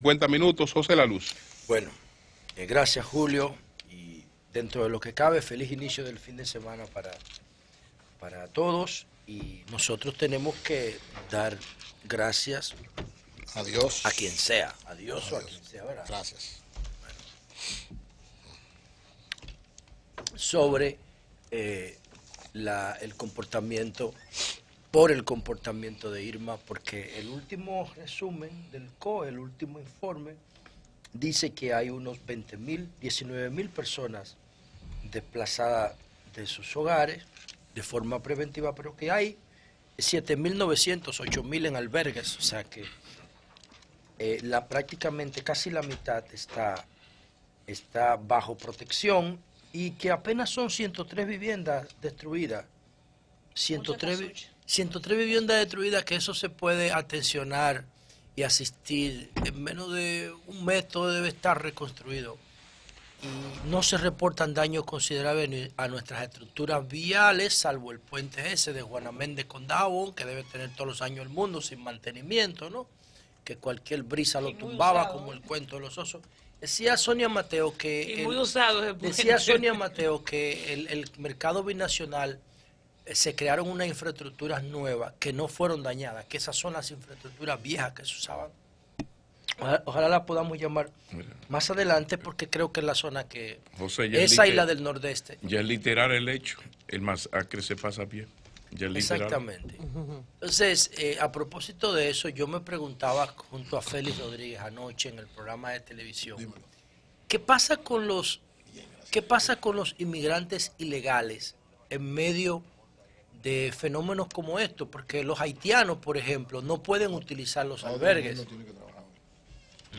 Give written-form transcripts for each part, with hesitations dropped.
50 minutos, José La Luz. Bueno, gracias Julio, y dentro de lo que cabe, feliz inicio del fin de semana para todos, y nosotros tenemos que dar gracias a Dios, a quien sea, a Dios o a quien sea, ¿verdad? Gracias. Sobre el comportamiento, por el comportamiento de Irma, porque el último resumen del COE, el último informe, dice que hay unos 20.000, 19.000 personas desplazadas de sus hogares de forma preventiva, pero que hay 7.900, 8.000 en albergues, o sea que prácticamente casi la mitad está bajo protección, y que apenas son 103 viviendas destruidas. 103 viviendas destruidas, que eso se puede atencionar y asistir en menos de un mes. Todo debe estar reconstruido. Y no se reportan daños considerables a nuestras estructuras viales, salvo el puente ese de Juana Méndez con Dajabón, que debe tener todos los años del mundo sin mantenimiento, ¿no? Que cualquier brisa lo tumbaba, usado, como el cuento de los osos. Decía Sonia Mateo que el mercado binacional se crearon unas infraestructuras nuevas que no fueron dañadas, que esas son las infraestructuras viejas que se usaban. Ojalá la podamos llamar más adelante, porque creo que es la zona que... José, esa y la del nordeste. Ya es literal el hecho, el masacre se pasa bien. Exactamente. Entonces, a propósito de eso, yo me preguntaba junto a Félix Rodríguez anoche en el programa de televisión, ¿qué pasa con los inmigrantes ilegales en medio de fenómenos como estos? Porque los haitianos, por ejemplo, no pueden utilizar los albergues.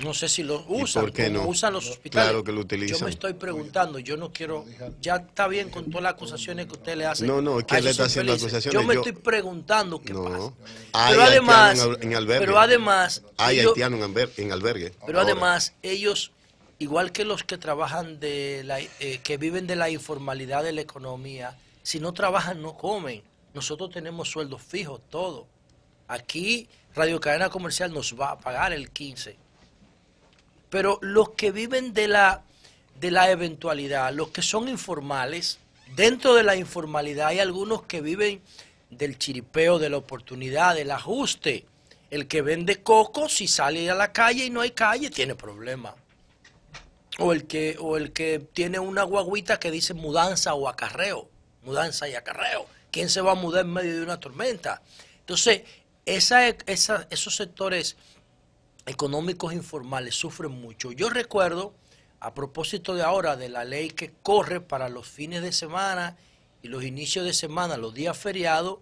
No sé si lo usan, ¿por qué no? Usan los hospitales. Claro que lo utilizan. Yo me estoy preguntando, yo no quiero, ya está bien con todas las acusaciones que usted le hace. No, es que él está haciendo acusaciones. Yo me estoy preguntando qué pasa. Pero además, en hay haitianos en albergue. Pero además, ellos, igual que los que trabajan que viven de la informalidad de la economía, si no trabajan no comen. Nosotros tenemos sueldos fijos, todo. Aquí Radio Cadena Comercial nos va a pagar el 15. Pero los que viven de la eventualidad, los que son informales, dentro de la informalidad hay algunos que viven del chiripeo, de la oportunidad, del ajuste. El que vende coco, si sale a la calle y no hay calle, tiene problemas. O el que tiene una guaguita que dice mudanza o acarreo, mudanza y acarreo. ¿Quién se va a mudar en medio de una tormenta? Entonces, esos sectores económicos informales sufren mucho. Yo recuerdo, a propósito de ahora, de la ley que corre para los fines de semana y los inicios de semana, los días feriados,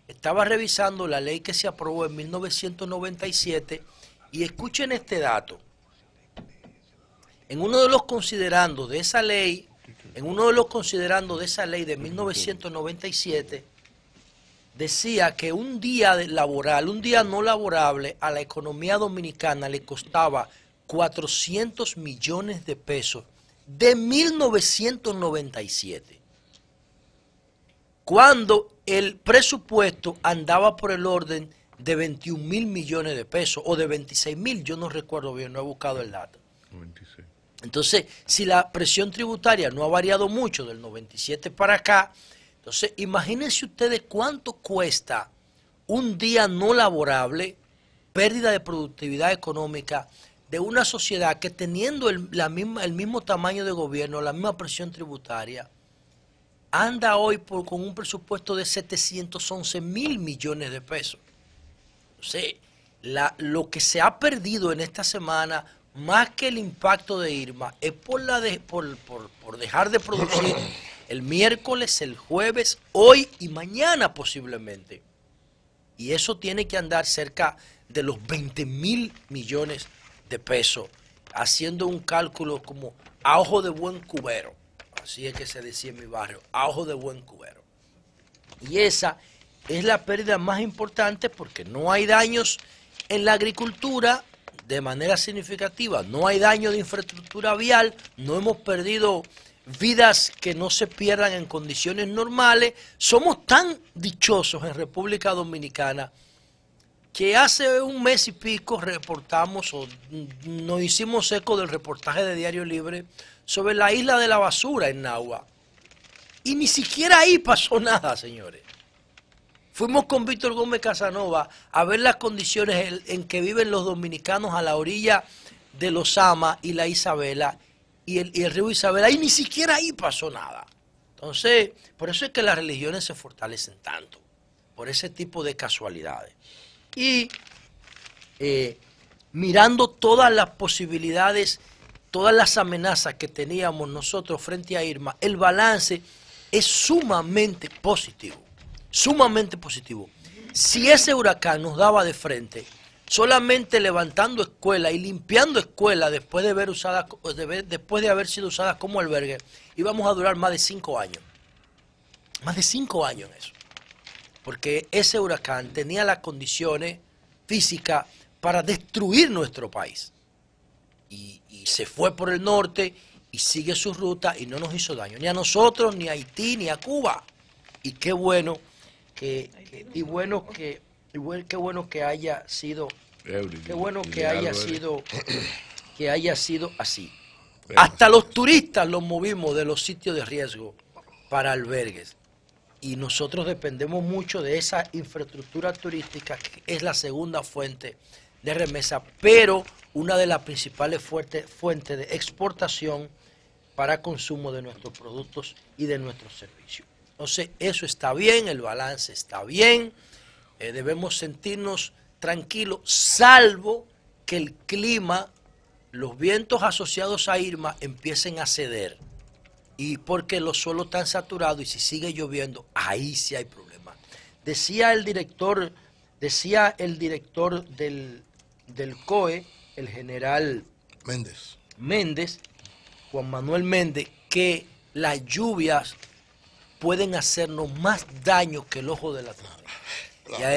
estaba revisando la ley que se aprobó en 1997, y escuchen este dato. En uno de los considerandos de esa ley, de 1997, decía que un día laboral, un día no laborable, a la economía dominicana le costaba 400 millones de pesos de 1997, cuando el presupuesto andaba por el orden de 21.000 millones de pesos, o de 26.000, yo no recuerdo bien, no he buscado el dato. 96. Entonces, si la presión tributaria no ha variado mucho del 97 para acá, entonces imagínense ustedes cuánto cuesta un día no laborable, pérdida de productividad económica de una sociedad que, teniendo el mismo tamaño de gobierno, la misma presión tributaria, anda hoy con un presupuesto de 711.000 millones de pesos. Entonces, lo que se ha perdido en esta semana, más que el impacto de Irma, es por dejar de producir el miércoles, el jueves, hoy y mañana posiblemente. Y eso tiene que andar cerca de los 20.000 millones de pesos, haciendo un cálculo como a ojo de buen cubero. Así es que se decía en mi barrio, a ojo de buen cubero. Y esa es la pérdida más importante, porque no hay daños en la agricultura de manera significativa, no hay daño de infraestructura vial, no hemos perdido vidas que no se pierdan en condiciones normales. Somos tan dichosos en República Dominicana que hace un mes y pico reportamos o nos hicimos eco del reportaje de Diario Libre sobre la isla de la basura en Nagua. Y ni siquiera ahí pasó nada, señores. Fuimos con Víctor Gómez Casanova a ver las condiciones en que viven los dominicanos a la orilla de los Ama y la Isabela y el río Isabela, y ni siquiera ahí pasó nada. Entonces, por eso es que las religiones se fortalecen tanto, por ese tipo de casualidades. Y mirando todas las posibilidades, todas las amenazas que teníamos nosotros frente a Irma, el balance es sumamente positivo, sumamente positivo. Si ese huracán nos daba de frente, solamente levantando escuelas y limpiando escuelas después de haber sido usadas como albergue, íbamos a durar más de 5 años. Más de 5 años en eso. Porque ese huracán tenía las condiciones físicas para destruir nuestro país. Y se fue por el norte y sigue su ruta y no nos hizo daño, ni a nosotros, ni a Haití, ni a Cuba. Y qué bueno que haya sido, que haya sido así. Hasta los turistas los movimos de los sitios de riesgo para albergues. Y nosotros dependemos mucho de esa infraestructura turística, que es la segunda fuente de remesa, pero una de las principales fuentes de exportación para consumo de nuestros productos y de nuestros servicios. Entonces, eso está bien, el balance está bien, debemos sentirnos tranquilos, salvo que el clima, los vientos asociados a Irma empiecen a ceder. Y porque los suelos están saturados y si sigue lloviendo, ahí sí hay problemas. Decía el director del COE, el general Méndez, Juan Manuel Méndez, que las lluvias pueden hacernos más daño que el ojo de la tormenta. Y a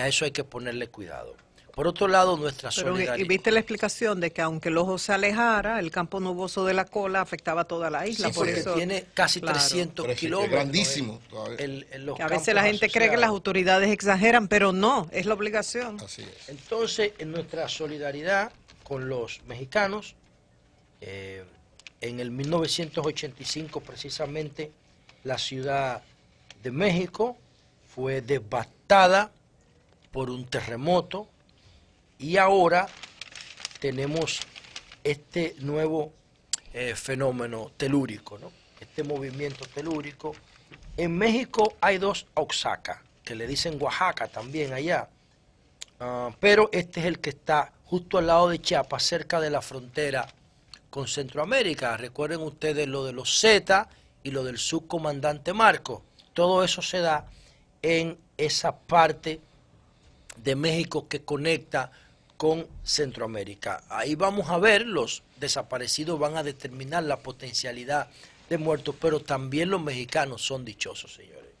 eso hay que ponerle cuidado. Por otro lado, nuestra solidaridad. Y viste la explicación de que aunque el ojo se alejara, el campo nuboso de la cola afectaba a toda la isla. Sí, porque tiene casi 300 kilómetros. Grandísimo. A veces la gente cree que las autoridades exageran, pero no, es la obligación. Así es. Entonces, en nuestra solidaridad con los mexicanos, en el 1985 precisamente, la Ciudad de México fue devastada por un terremoto. Y ahora tenemos este nuevo fenómeno telúrico, ¿no? Este movimiento telúrico. En México hay 2 Oaxaca, que le dicen Oaxaca también allá. Pero este es el que está justo al lado de Chiapas, cerca de la frontera con Centroamérica. Recuerden ustedes lo de los Zetas y lo del subcomandante Marcos. Todo eso se da en esa parte de México que conecta con Centroamérica. Ahí vamos a ver, los desaparecidos van a determinar la potencialidad de muertos, pero también los mexicanos son dichosos, señores.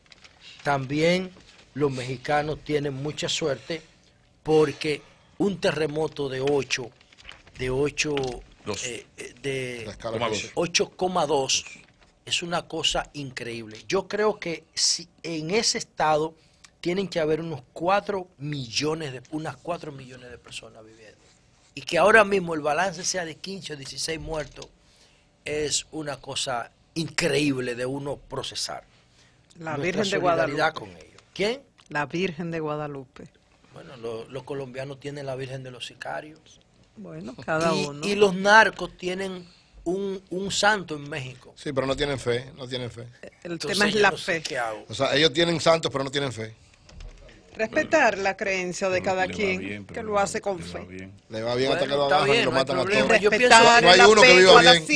También los mexicanos tienen mucha suerte porque un terremoto de 8,2 es una cosa increíble. Yo creo que si en ese estado tienen que haber unas 4 millones de personas viviendo. Y que ahora mismo el balance sea de 15 o 16 muertos es una cosa increíble de uno procesar. La Virgen de Guadalupe. Con ellos. ¿Quién? La Virgen de Guadalupe. Bueno, los colombianos tienen la Virgen de los Sicarios. Bueno, cada uno. Y los narcos tienen un santo en México. Sí, pero no tienen fe, El tema es la fe. O sea, ellos tienen santos, pero no tienen fe. Respetar la creencia de cada quien que lo hace con fe. Le va bien hasta que lo agarran y lo matan a todos. Respetar no hay uno que viva bien.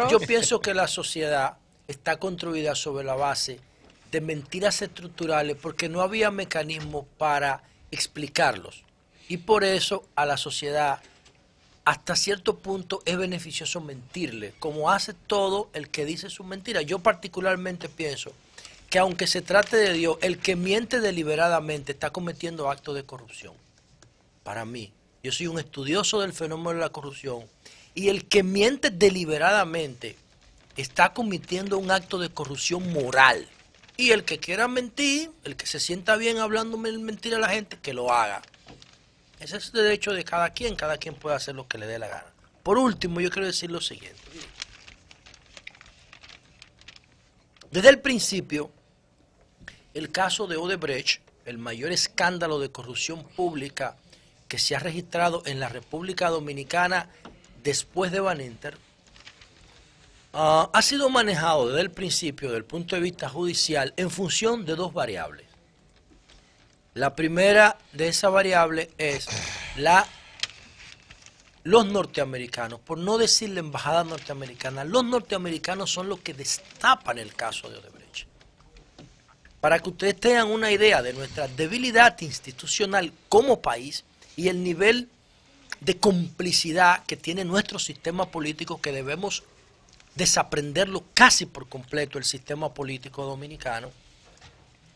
Yo pienso que la sociedad está construida sobre la base de mentiras estructurales porque no había mecanismos para explicarlos. Y por eso a la sociedad hasta cierto punto es beneficioso mentirle, como hace todo el que dice sus mentiras. Yo particularmente pienso que aunque se trate de Dios, el que miente deliberadamente está cometiendo actos de corrupción. Para mí, yo soy un estudioso del fenómeno de la corrupción, y el que miente deliberadamente está cometiendo un acto de corrupción moral. Y el que quiera mentir, el que se sienta bien hablando mentira a la gente, que lo haga. Ese es el derecho de cada quien puede hacer lo que le dé la gana. Por último, yo quiero decir lo siguiente. Desde el principio, el caso de Odebrecht, el mayor escándalo de corrupción pública que se ha registrado en la República Dominicana después de Banenter, ha sido manejado desde el principio, desde el punto de vista judicial, en función de dos variables. La primera de esa variable es los norteamericanos, por no decir la embajada norteamericana, los norteamericanos son los que destapan el caso de Odebrecht. Para que ustedes tengan una idea de nuestra debilidad institucional como país y el nivel de complicidad que tiene nuestro sistema político, que debemos desaprenderlo casi por completo, el sistema político dominicano.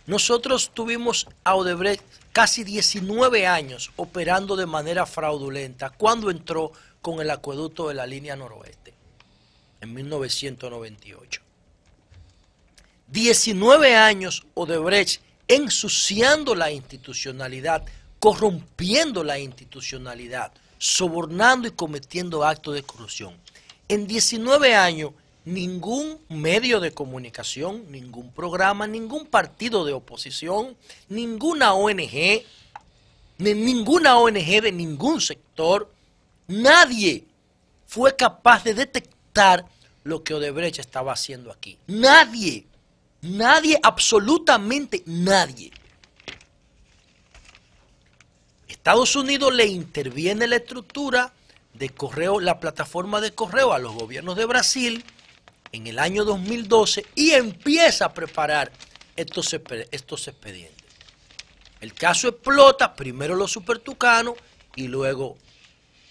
Nosotros tuvimos a Odebrecht casi 19 años operando de manera fraudulenta cuando entró con el acueducto de la línea noroeste en 1998. 19 años Odebrecht ensuciando la institucionalidad, corrompiendo la institucionalidad, sobornando y cometiendo actos de corrupción. En 19 años, ningún medio de comunicación, ningún programa, ningún partido de oposición, ninguna ONG de ningún sector, nadie fue capaz de detectar lo que Odebrecht estaba haciendo aquí. Nadie, absolutamente nadie. Estados Unidos le interviene la estructura de correo, la plataforma de correo a los gobiernos de Brasil en el año 2012 y empieza a preparar estos expedientes. El caso explota, primero los supertucanos y luego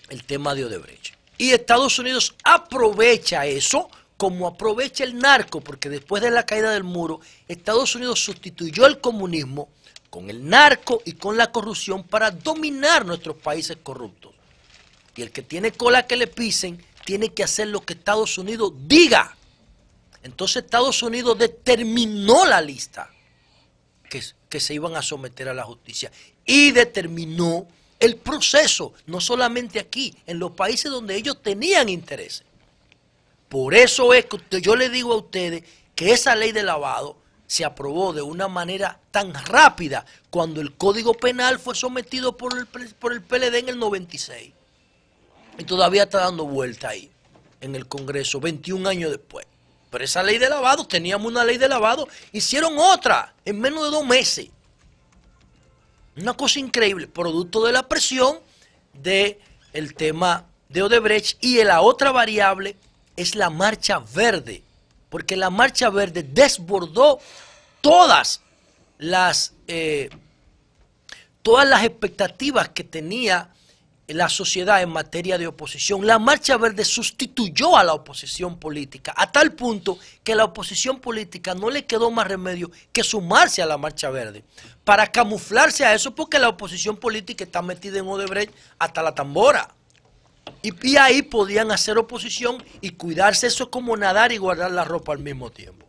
el tema de Odebrecht. Y Estados Unidos aprovecha eso como aprovecha el narco, porque después de la caída del muro, Estados Unidos sustituyó el comunismo con el narco y con la corrupción para dominar nuestros países corruptos. Y el que tiene cola que le pisen, tiene que hacer lo que Estados Unidos diga. Entonces Estados Unidos determinó la lista que se iban a someter a la justicia y determinó el proceso, no solamente aquí, en los países donde ellos tenían intereses. Por eso es que yo le digo a ustedes que esa ley de lavado se aprobó de una manera tan rápida cuando el Código Penal fue sometido por el PLD en el 96. Y todavía está dando vuelta ahí, en el Congreso, 21 años después. Pero esa ley de lavado, teníamos una ley de lavado, hicieron otra en menos de 2 meses. Una cosa increíble, producto de la presión del tema de Odebrecht. Y la otra variable es la Marcha Verde, porque la Marcha Verde desbordó todas las expectativas que tenía la sociedad en materia de oposición. La Marcha Verde sustituyó a la oposición política a tal punto que a la oposición política no le quedó más remedio que sumarse a la Marcha Verde para camuflarse a eso, porque la oposición política está metida en Odebrecht hasta la tambora. Y ahí podían hacer oposición y cuidarse. Eso es como nadar y guardar la ropa al mismo tiempo.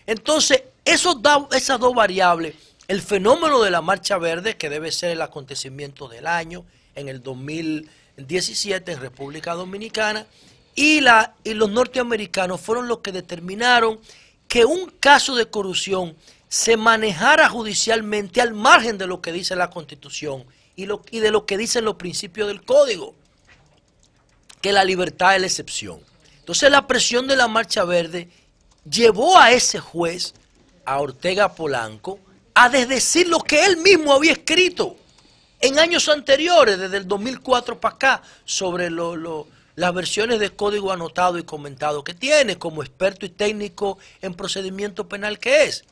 Entonces, esas dos variables, el fenómeno de la Marcha Verde, que debe ser el acontecimiento del año, en el 2017 en República Dominicana, y los norteamericanos fueron los que determinaron que un caso de corrupción se manejara judicialmente al margen de lo que dice la Constitución y de lo que dicen los principios del Código, que la libertad es la excepción. Entonces la presión de la Marcha Verde llevó a ese juez, a Ortega Polanco, a desdecir lo que él mismo había escrito en años anteriores, desde el 2004 para acá, sobre las versiones de código anotado y comentado que tiene, como experto y técnico en procedimiento penal que es.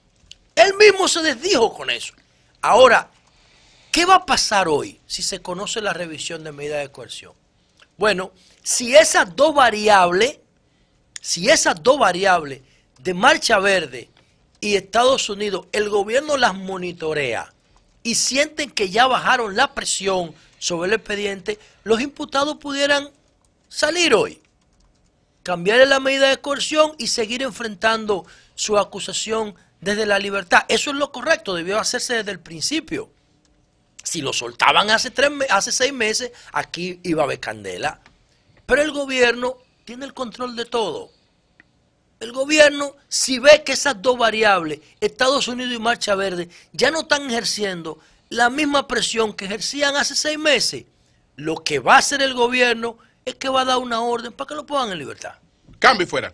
Él mismo se desdijo con eso. Ahora, ¿qué va a pasar hoy si se conoce la revisión de medida de coerción? Bueno, si esas dos variables de Marcha Verde y Estados Unidos, el gobierno las monitorea y sienten que ya bajaron la presión sobre el expediente, los imputados pudieran salir hoy, cambiarle la medida de coerción y seguir enfrentando su acusación desde la libertad. Eso es lo correcto, debió hacerse desde el principio. Si lo soltaban hace 6 meses, aquí iba a haber candela. Pero el gobierno tiene el control de todo. El gobierno, si ve que esas dos variables, Estados Unidos y Marcha Verde, ya no están ejerciendo la misma presión que ejercían hace 6 meses, lo que va a hacer el gobierno es que va a dar una orden para que lo pongan en libertad. Cambio y fuera.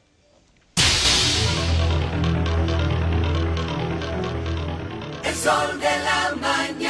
El sol de la mañana.